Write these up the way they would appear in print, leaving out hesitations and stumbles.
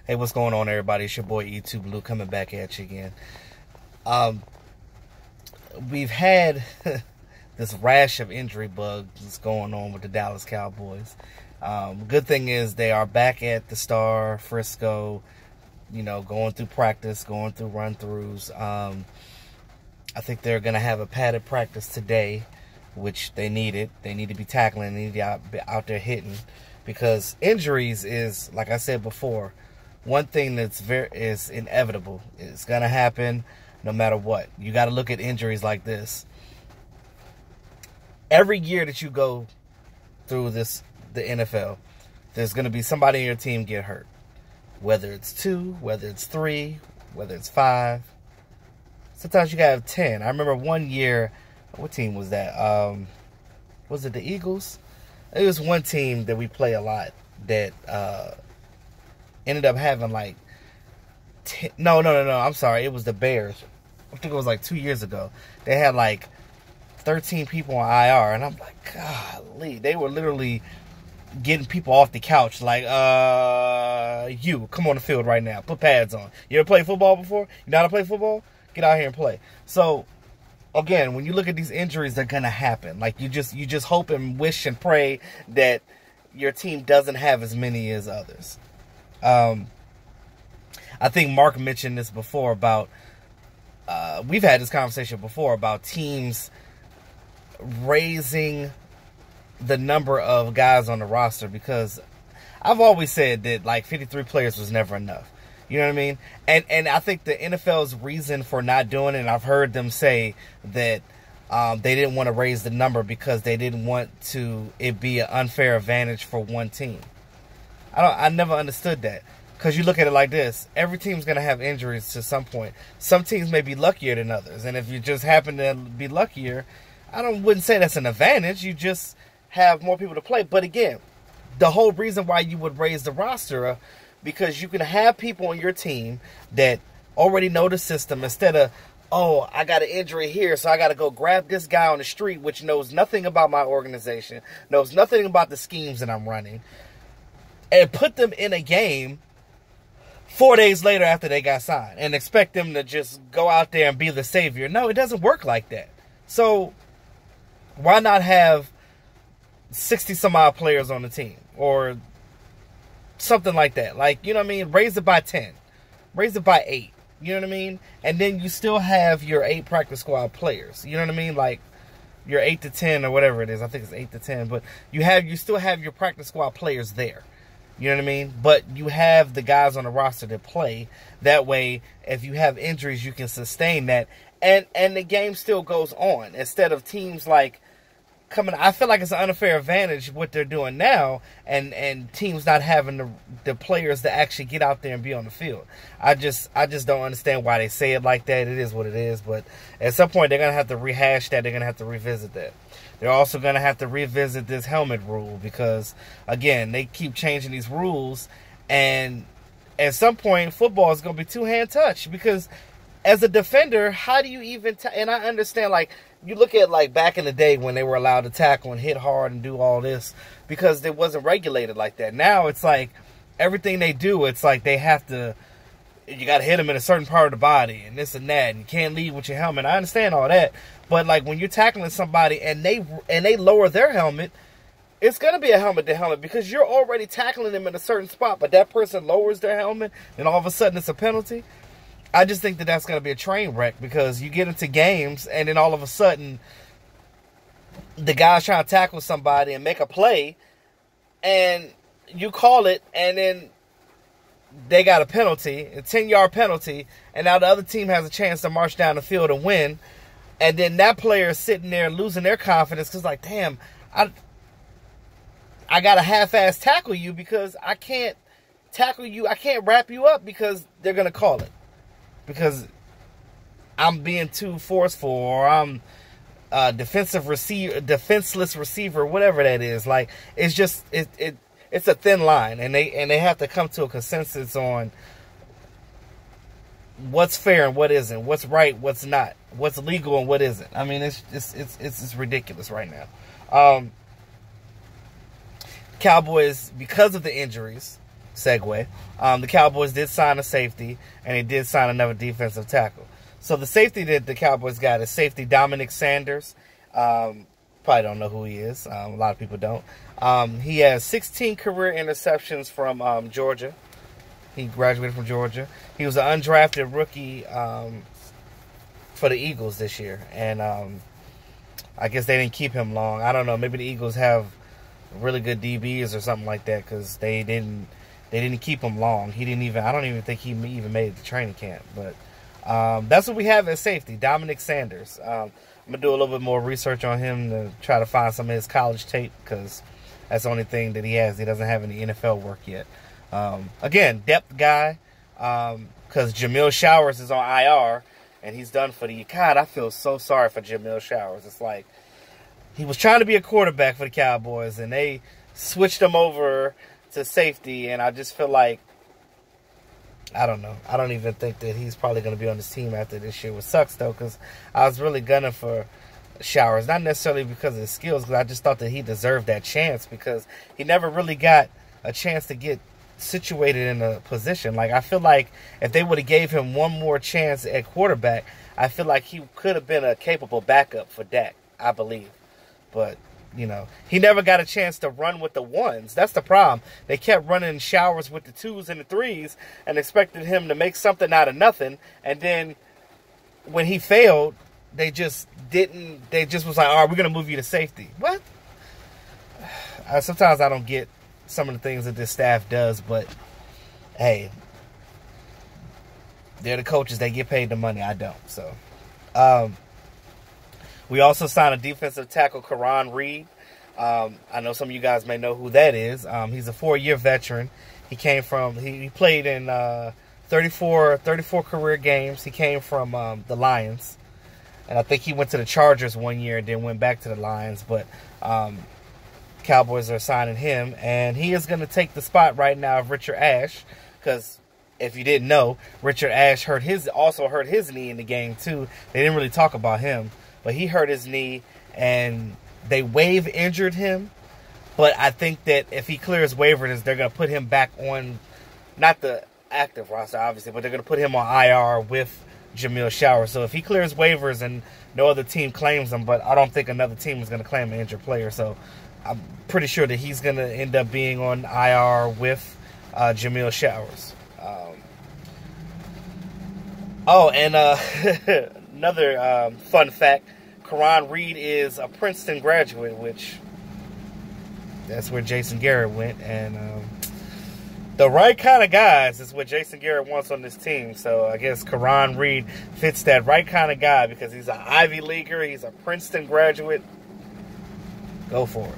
Hey, what's going on, everybody? It's your boy E2 Blue coming back at you again. We've had this rash of injury bugs going on with the Dallas Cowboys. Good thing is they are back at the Star, Frisco, going through practice, going through run-throughs. I think they're going to have a padded practice today, which they needed. They need to be tackling. They need to be out there hitting, because injuries is, like I said before, one thing that's is inevitable. It's going to happen no matter what. You got to look at injuries like this. Every year that you go through the NFL, there's going to be somebody in your team get hurt. Whether it's 2, whether it's 3, whether it's 5. Sometimes you got to have 10. I remember one year, what team was that? Was it the Eagles? It was one team that we play a lot that ended up having like 10, no, I'm sorry. It was the Bears. I think it was like 2 years ago. They had like 13 people on IR, and I'm like, golly, they were literally getting people off the couch like, you, come on the field right now. Put pads on. You ever played football before? You know how to play football? Get out here and play. So, again, when you look at these injuries, they're going to happen. Like, you just hope and wish and pray that your team doesn't have as many as others. I think Mark mentioned this before about, we've had this conversation before about teams raising the number of guys on the roster, because I've always said that like 53 players was never enough. You know what I mean? And I think the NFL's reason for not doing it, and I've heard them say that they didn't want to raise the number because they didn't want it be an unfair advantage for one team. I never understood that. Because you look at it like this, every team's going to have injuries to some point. Some teams may be luckier than others, and if you just happen to be luckier, wouldn't say that's an advantage. You just have more people to play. But again, the whole reason why you would raise the roster, because you can have people on your team that already know the system, instead of, oh, I got an injury here, so I got to go grab this guy on the street, which knows nothing about my organization, knows nothing about the schemes that I'm running, and put them in a game 4 days later after they got signed and expect them to just go out there and be the savior. No, it doesn't work like that. So why not have 60 some odd players on the team or something like that? Like, you know what I mean? Raise it by 10. Raise it by 8. You know what I mean? And then you still have your 8 practice squad players. You know what I mean? Like your 8 to 10 or whatever it is. I think it's 8 to 10. But you still have your practice squad players there. You know what I mean? But you have the guys on the roster that play. That way, if you have injuries, you can sustain that. And the game still goes on. Instead of teams like coming, I feel like it's an unfair advantage what they're doing now, and teams not having the players to actually get out there and be on the field. I just don't understand why they say it like that. It is what it is. But at some point, they're going to have to rehash that. They're going to have to revisit that. They're also going to have to revisit this helmet rule because, again, they keep changing these rules. And at some point, football is going to be two-hand touch, because as a defender, how do you even and I understand, like, you look at, like, back in the day when they were allowed to tackle and hit hard and do all this because it wasn't regulated like that. Now it's like everything they do, it's like they have to, you got to hit them in a certain part of the body and this and that, and you can't lead with your helmet. I understand all that. But, like, when you're tackling somebody and they lower their helmet, it's going to be a helmet-to-helmet because you're already tackling them in a certain spot, but that person lowers their helmet and all of a sudden it's a penalty. I just think that that's going to be a train wreck, because you get into games and then all of a sudden the guy's trying to tackle somebody and make a play and you call it, and then they got a penalty, a 10-yard penalty, and now the other team has a chance to march down the field and win. And then that player is sitting there losing their confidence because, like, damn, I got to half-ass tackle you because I can't tackle you. I can't wrap you up because they're going to call it. Because I'm being too forceful, or I'm defenseless receiver, whatever that is. Like, it's just it's a thin line, and they have to come to a consensus on what's fair and what isn't, what's right, what's not, what's legal and what isn't. I mean, it's ridiculous right now. Cowboys, because of the injuries, segue. The Cowboys did sign a safety, and they did sign another defensive tackle. So the safety that the Cowboys got is safety Dominick Sanders. Probably don't know who he is. A lot of people don't. He has 16 career interceptions from Georgia. He graduated from Georgia. He was an undrafted rookie for the Eagles this year. And I guess they didn't keep him long. I don't know. Maybe the Eagles have really good DBs or something like that because they didn't keep him long. He didn't even. I don't even think he even made it to training camp. But that's what we have at safety, Dominick Sanders. I'm gonna do a little bit more research on him to try to find some of his college tape because that's the only thing that he has. He doesn't have any NFL work yet. Again, depth guy, because Jamil Showers is on IR, and he's done for the year. God, I feel so sorry for Jamil Showers. It's like he was trying to be a quarterback for the Cowboys, and they switched him over to safety, and I just feel like, I don't know. I don't even think that he's probably going to be on this team after this year, which sucks, though, because I was really gunning for Showers, not necessarily because of his skills, because I just thought that he deserved that chance because he never really got a chance to get situated in a position. Like, I feel like if they would have gave him one more chance at quarterback, I feel like he could have been a capable backup for Dak, I believe. But, you know, he never got a chance to run with the ones. That's the problem. They kept running Showers with the 2s and the 3s and expected him to make something out of nothing. And then when he failed, they just didn't. They just was like, all right, we're going to move you to safety. What? Sometimes I don't get some of the things that this staff does, but hey, they're the coaches. They get paid the money. I don't. So, we also signed a defensive tackle, Caraun Reid. I know some of you guys may know who that is. He's a 4-year veteran. He came from, he played in 34 career games. He came from the Lions. And I think he went to the Chargers one year and then went back to the Lions. But Cowboys are signing him. And he is going to take the spot right now of Richard Ashe. Because if you didn't know, Richard Ashe also hurt his knee in the game too. They didn't really talk about him. But he hurt his knee, and they waive injured him. But I think that if he clears waivers, they're going to put him back on, not the active roster, obviously, but they're going to put him on IR with Jamil Showers. So if he clears waivers and no other team claims him, but I don't think another team is going to claim an injured player. So I'm pretty sure that he's going to end up being on IR with Jamil Showers. Another fun fact, Caraun Reid is a Princeton graduate, which that's where Jason Garrett went. And the right kind of guys is what Jason Garrett wants on this team. So I guess Caraun Reid fits that right kind of guy because he's an Ivy Leaguer. He's a Princeton graduate. Go for it.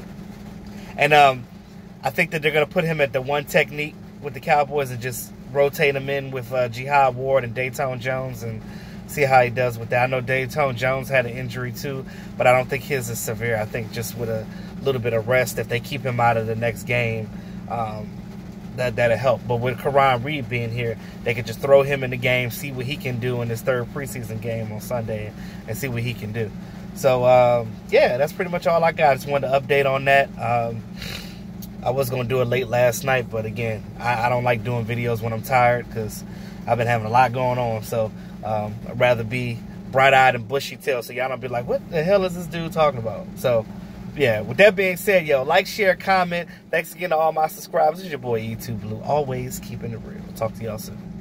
And I think that they're going to put him at the one technique with the Cowboys and just rotate him in with Jihad Ward and Dayton Jones and see how he does with that. I know Dayton Jones had an injury too, but I don't think his is severe. I think just with a little bit of rest, if they keep him out of the next game, that'll help. But with Caraun Reid being here, they could just throw him in the game, see what he can do in his third preseason game on Sunday, and see what he can do. So, yeah, that's pretty much all I got. I just wanted to update on that. I was going to do it late last night, but again, I don't like doing videos when I'm tired because I've been having a lot going on. So I'd rather be bright-eyed and bushy-tailed so y'all don't be like, what the hell is this dude talking about? So, yeah, with that being said, yo, like, share, comment. Thanks again to all my subscribers. This is your boy, E2 Blue, always keeping it real. Talk to y'all soon.